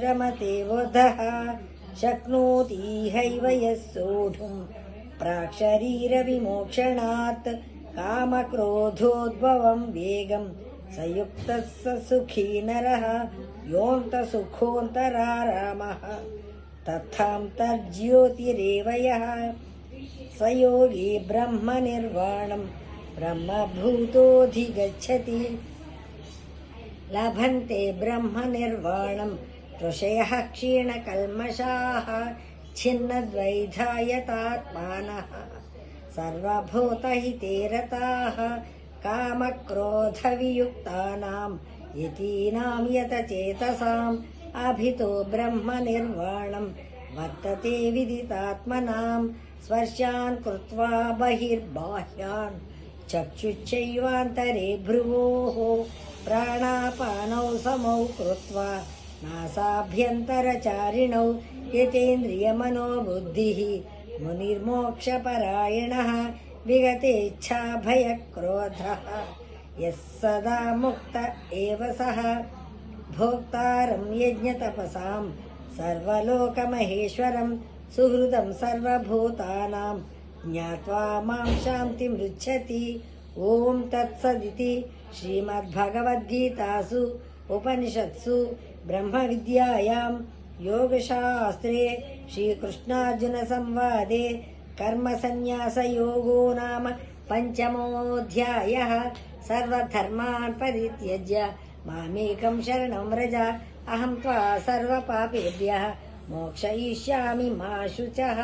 रमते वधः शक्नोति हैव यः सोढुम् प्राक्शरीरविमोक्षणात् कामक्रोधोद्भवं वेगं सयुक्तः स सुखी नरः योऽन्तसुखोऽन्तरारामः तथान्तर्ज्योतिरेव यः स योगी ब्रह्मनिर्वाणं ब्रह्मभूतोऽधिगच्छति लभन्ते ब्रह्मनिर्वाणं ऋषयः क्षीणकल्मषाः छिन्नद्वैधायतात्मानः सर्वभूतहिते रताः कामक्रोधवियुक्तानां यतीनां यतचेतसाम् अभितो ब्रह्मनिर्वाणं वर्तते विदितात्मनां स्पर्शान् कृत्वा बहिर्बाह्यान् चक्षुश्चैवान्तरे भ्रुवोः प्राणापानौ समौ कृत्वा नासाभ्यन्तरचारिणौ यतेन्द्रियमनोबुद्धिः मुनिर्मोक्षपरायणः विगतेच्छाभयक्रोधः यः सदा मुक्त एव सः भोक्तारं यज्ञतपसां सर्वलोकमहेश्वरं सुहृदं सर्वभूतानां ज्ञात्वा मां शान्तिमृच्छति। ओम तत्सदिति श्रीमद्भगवद्गीतासु उपनिषत्सु ब्रह्मविद्यायां योगशास्त्रे श्रीकृष्णार्जुनसंवादे कर्मसन्न्यासयोगो नाम पंचमोऽध्यायः। सर्वधर्मान् परित्यज्य मामेकं शरणं व्रज अहं त्वा सर्वपापेभ्यः मोक्षयिष्यामि मा शुचः।